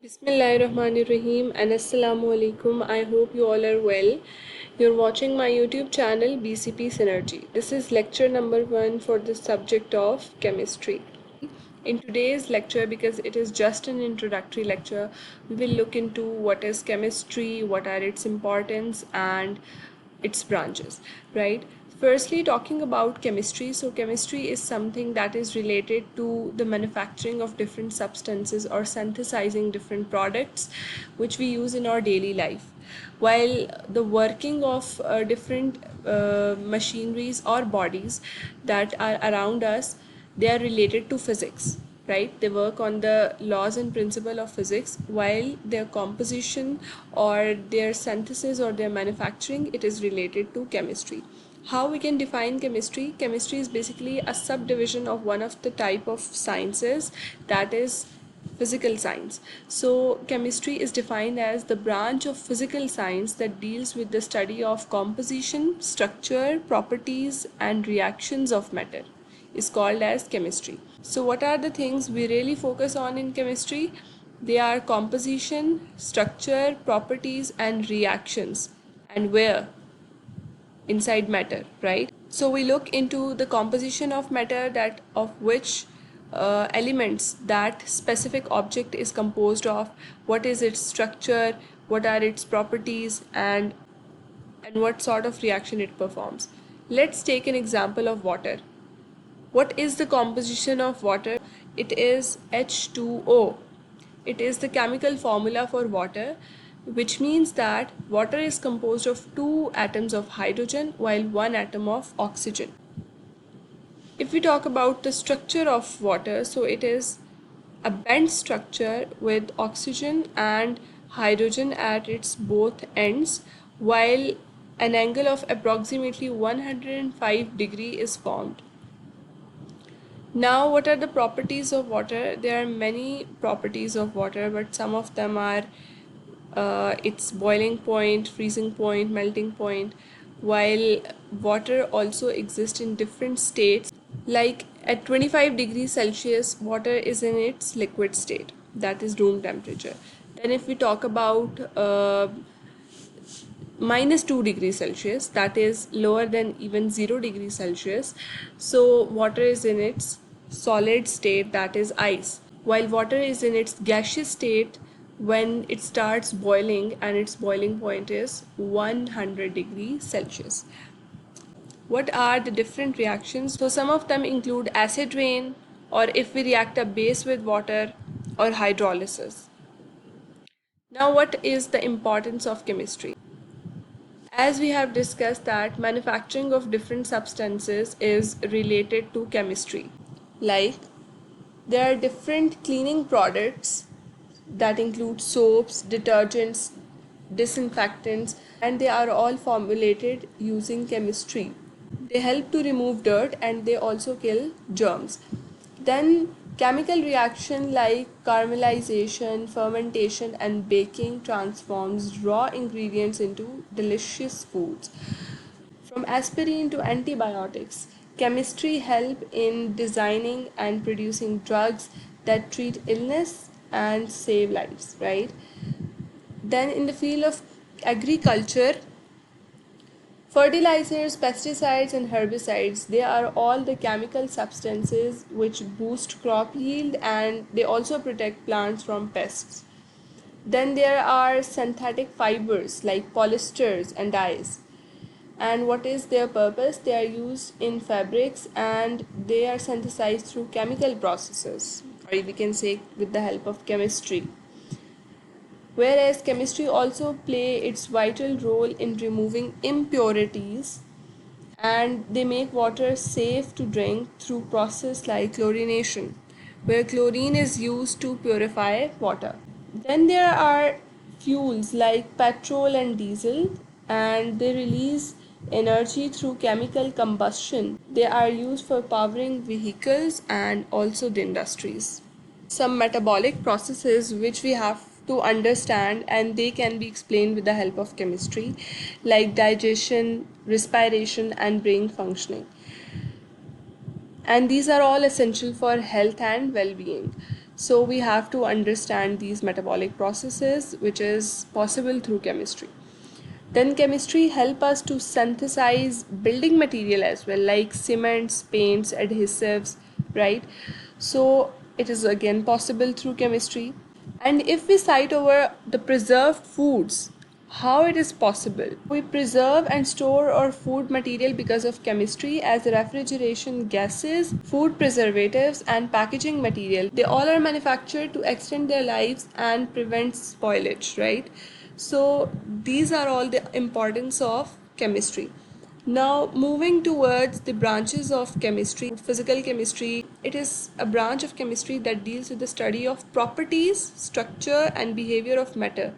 Bismillahirrahmanirrahim and Assalamu alaikum. I hope you all are well. You're watching my YouTube channel BCP Synergy. This is lecture number 1 for the subject of chemistry. In today's lecture, because it is just an introductory lecture, we will look into what is chemistry, what are its importance and its branches, right? Firstly, talking about chemistry. So chemistry is something that is related to the manufacturing of different substances or synthesizing different products which we use in our daily life. While the working of different machineries or bodies that are around us, they are related to physics, right? They work on the laws and principle of physics, while their composition or their synthesis or their manufacturing, it is related to chemistry. How we can define chemistry? Chemistry is basically a subdivision of one of the type of sciences, that is physical science. So chemistry is defined as the branch of physical science that deals with the study of composition, structure, properties and reactions of matter, is called as chemistry. So what are the things we really focus on in chemistry? They are composition, structure, properties and reactions. And where? Inside matter, right? So we look into the composition of matter, that of which elements that specific object is composed of, what is its structure, what are its properties and what sort of reaction it performs. Let's take an example of water. What is the composition of water? It is H2O. It is the chemical formula for water, which means that water is composed of 2 atoms of hydrogen while 1 atom of oxygen. If we talk about the structure of water, so it is a bent structure with oxygen and hydrogen at its both ends, while an angle of approximately 105 degree is formed. Now, what are the properties of water? There are many properties of water, but some of them are its boiling point, freezing point, melting point, while water also exists in different states. Like at 25 degrees Celsius, water is in its liquid state, that is room temperature. Then if we talk about -2 degrees Celsius, that is lower than even 0 degrees Celsius, so water is in its solid state, that is ice, while water is in its gaseous state when it starts boiling and its boiling point is 100 degrees Celsius. What are the different reactions? So some of them include acid rain, or if we react a base with water, or hydrolysis. Now, what is the importance of chemistry? As we have discussed that manufacturing of different substances is related to chemistry. Like there are different cleaning products that include soaps, detergents, disinfectants, and they are all formulated using chemistry. They help to remove dirt and they also kill germs. Then chemical reaction like caramelization, fermentation and baking transforms raw ingredients into delicious foods. From aspirin to antibiotics, chemistry help in designing and producing drugs that treat illness and save lives, right? Then in the field of agriculture, fertilizers, pesticides and herbicides, they are all the chemical substances which boost crop yield and they also protect plants from pests. Then there are synthetic fibers like polyesters and dyes. And what is their purpose? They are used in fabrics and they are synthesized through chemical processes, or we can say with the help of chemistry. Whereas chemistry also play its vital role in removing impurities, and they make water safe to drink through process like chlorination, where chlorine is used to purify water. Then there are fuels like petrol and diesel, and they release energy through chemical combustion. They are used for powering vehicles and also the industries. Some metabolic processes which we have to understand, and they can be explained with the help of chemistry, like digestion, respiration and brain functioning, and these are all essential for health and well-being. So we have to understand these metabolic processes, which is possible through chemistry. Then chemistry help us to synthesize building material as well, like cements, paints, adhesives, right? So it is again possible through chemistry. And if we cite over the preserved foods, how it is possible? We preserve and store our food material because of chemistry, as refrigeration gases, food preservatives, and packaging material. They all are manufactured to extend their lives and prevent spoilage, right? So these are all the importance of chemistry. Now, moving towards the branches of chemistry, physical chemistry, it is a branch of chemistry that deals with the study of properties, structure, and behavior of matter,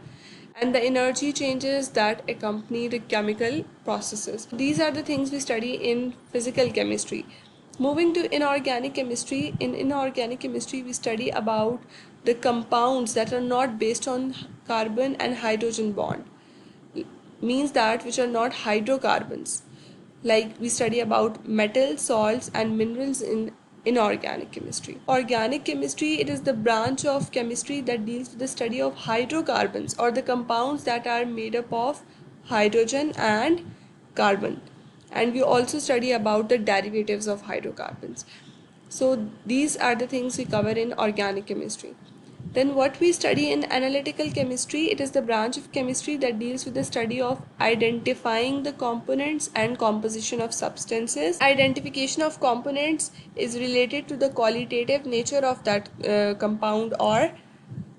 and the energy changes that accompany the chemical processes. These are the things we study in physical chemistry. Moving to inorganic chemistry, in inorganic chemistry, we study about the compounds that are not based on carbon and hydrogen bond, means that which are not hydrocarbons, like we study about metals, salts, and minerals in inorganic chemistry. Organic chemistry, it is the branch of chemistry that deals with the study of hydrocarbons, or the compounds that are made up of hydrogen and carbon, and we also study about the derivatives of hydrocarbons. So these are the things we cover in organic chemistry. Then what we study in analytical chemistry, it is the branch of chemistry that deals with the study of identifying the components and composition of substances. Identification of components is related to the qualitative nature of that compound or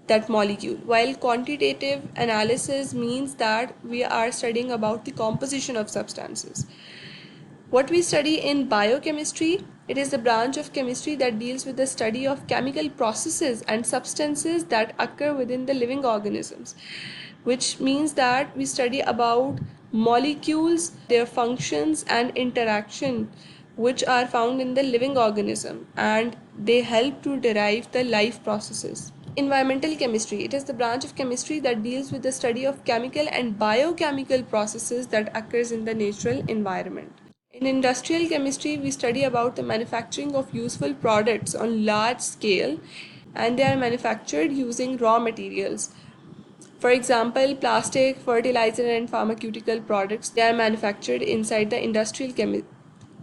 that molecule, while quantitative analysis means that we are studying about the composition of substances. What we study in biochemistry, it is the branch of chemistry that deals with the study of chemical processes and substances that occur within the living organisms, which means that we study about molecules, their functions and interaction, which are found in the living organism, and they help to derive the life processes. Environmental chemistry, it is the branch of chemistry that deals with the study of chemical and biochemical processes that occurs in the natural environment. In industrial chemistry, we study about the manufacturing of useful products on large scale, and they are manufactured using raw materials. For example, plastic, fertilizer, and pharmaceutical products, they are manufactured inside the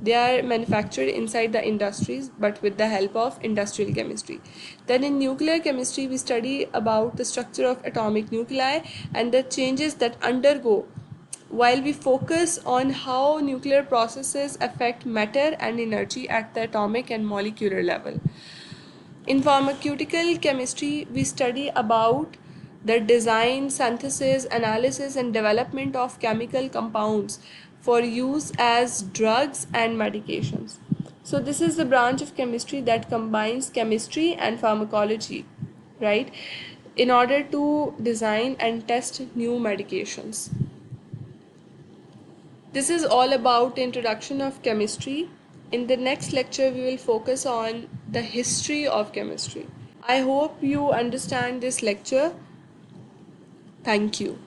they are manufactured inside the industries, but with the help of industrial chemistry. Then in nuclear chemistry, we study about the structure of atomic nuclei and the changes that undergo, while we focus on how nuclear processes affect matter and energy at the atomic and molecular level. In pharmaceutical chemistry, we study about the design, synthesis, analysis, and development of chemical compounds for use as drugs and medications. So this is the branch of chemistry that combines chemistry and pharmacology, right, in order to design and test new medications. This is all about introduction of chemistry. In the next lecture, we will focus on the history of chemistry. I hope you understand this lecture. Thank you.